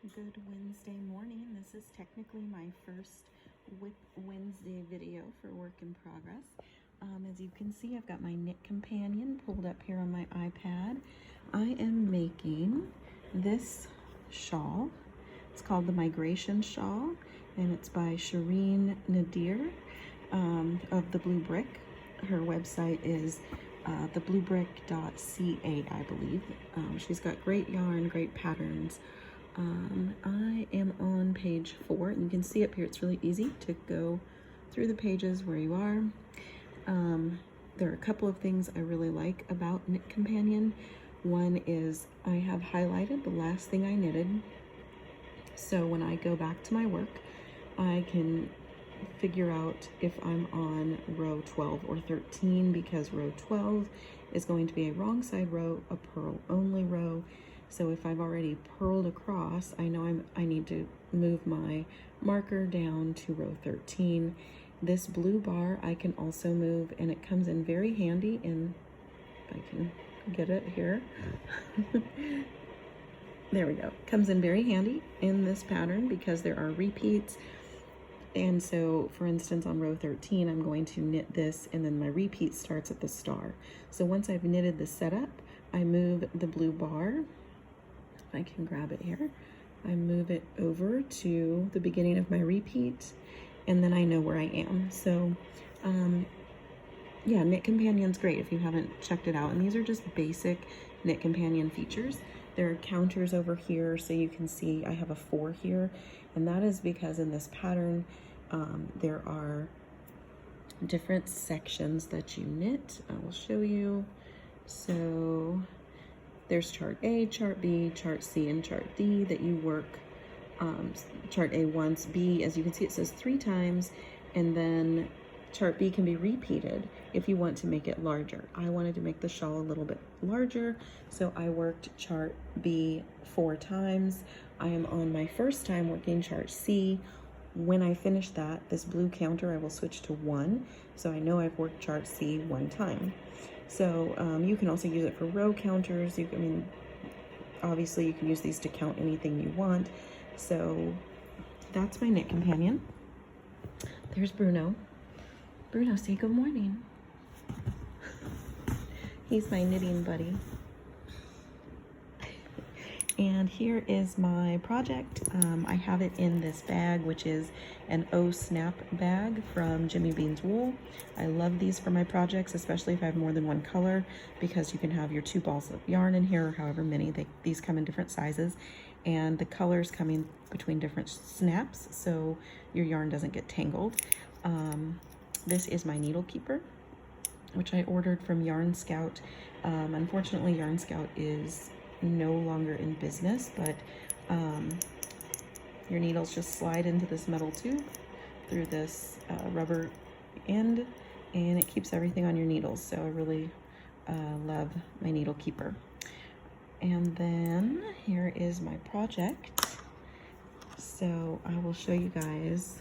Good Wednesday morning. This is technically my first Whip Wednesday video for work in progress. As you can see, I've got my knit companion pulled up here on my iPad. I am making this shawl. It's called the Migration Shawl, and it's by Shireen Nadir of The Blue Brick. Her website is thebluebrick.ca, I believe. She's got great yarn, great patterns. I am on page 4, and you can see up here it's really easy to go through the pages where you are. There are a couple of things I really like about Knit Companion. One is I have highlighted the last thing I knitted, so when I go back to my work I can figure out if I'm on row 12 or 13, because row 12 is going to be a wrong side row, a purl only row. So if I've already purled across, I know I need to move my marker down to row 13. This blue bar I can also move, and it comes in very handy in, if I can get it here. There we go. Comes in very handy in this pattern because there are repeats. And so, for instance, on row 13, I'm going to knit this, and then my repeat starts at the star. So once I've knitted the setup, I move the blue bar. I can grab it here. I move it over to the beginning of my repeat, and then I know where I am. So yeah, Knit Companion's great if you haven't checked it out. And these are just basic Knit Companion features. There are counters over here, so you can see I have a 4 here, and that is because in this pattern there are different sections that you knit. I will show you. So there's chart A, chart B, chart C, and chart D that you work. Chart A once, B, as you can see, it says 3 times, and then chart B can be repeated if you want to make it larger. I wanted to make the shawl a little bit larger, so I worked chart B 4 times. I am on my first time working chart C. When I finish that, this blue counter I will switch to 1, so I know I've worked chart C 1 time. So you can also use it for row counters. I mean, obviously you can use these to count anything you want. So that's my Knit Companion. There's Bruno. Bruno, say good morning. He's my knitting buddy. And here is my project. I have it in this bag, which is an O-Snap bag from Jimmy Bean's Wool. I love these for my projects, especially if I have more than one color, because you can have your 2 balls of yarn in here, or however many. These come in different sizes, and the colors come in between different snaps, so your yarn doesn't get tangled. This is my needle keeper, which I ordered from Yarn Scout. Unfortunately, Yarn Scout is no longer in business, but your needles just slide into this metal tube through this rubber end, and it keeps everything on your needles. So I really love my needle keeper. And then here is my project. So I will show you guys.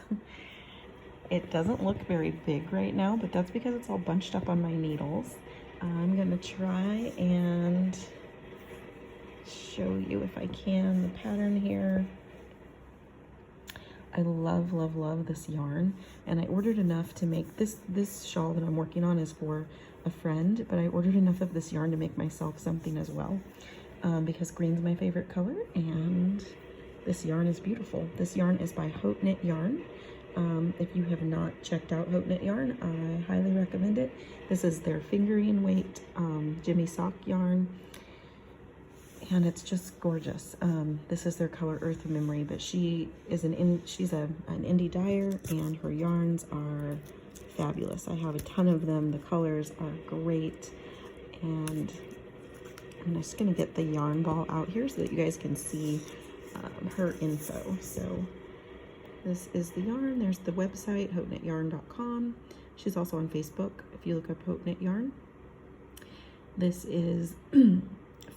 It doesn't look very big right now, but that's because it's all bunched up on my needles. I'm gonna try and show you, if I can, the pattern here. I love, love, love this yarn, and I ordered enough to make this shawl that I'm working on is for a friend, but I ordered enough of this yarn to make myself something as well, because green's my favorite color, and this yarn is beautiful. This yarn is by Haute Knit Yarn. If you have not checked out Haute Knit Yarn, I highly recommend it. This is their fingering weight Jimmy sock yarn, and it's just gorgeous. This is their color Earth of Memory, but she's an indie dyer, and her yarns are fabulous. I have a ton of them. The colors are great, and I'm just gonna get the yarn ball out here so that you guys can see her info. So this is the yarn. There's the website, hauteknityarn.com. She's also on Facebook if you look up Haute Knit Yarn. This is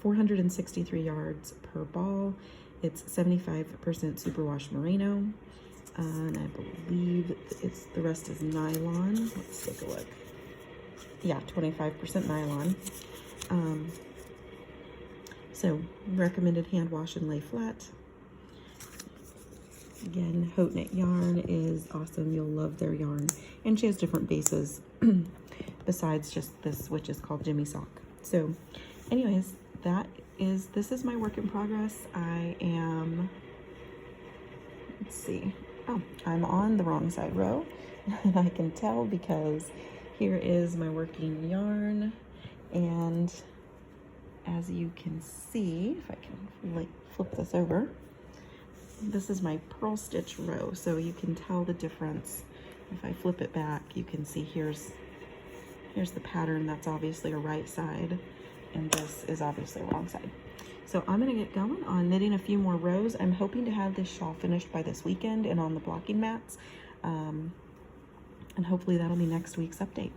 463 yards per ball. It's 75% superwash merino, and I believe the rest is nylon. Let's take a look. Yeah, 25% nylon. So recommended hand wash and lay flat. Again, Haute Knit Yarn is awesome. You'll love their yarn. And she has different bases besides just this, which is called Jimmy Sock. So anyways, this is my work in progress. I am, let's see. Oh, I'm on the wrong side row. And I can tell because here is my working yarn. And as you can see, if I can like flip this over, this is my purl stitch row. So you can tell the difference. If I flip it back, you can see here's the pattern. That's obviously a right side, and this is obviously a wrong side. So I'm gonna get going on knitting a few more rows. I'm hoping to have this shawl finished by this weekend and on the blocking mats. And hopefully that'll be next week's update.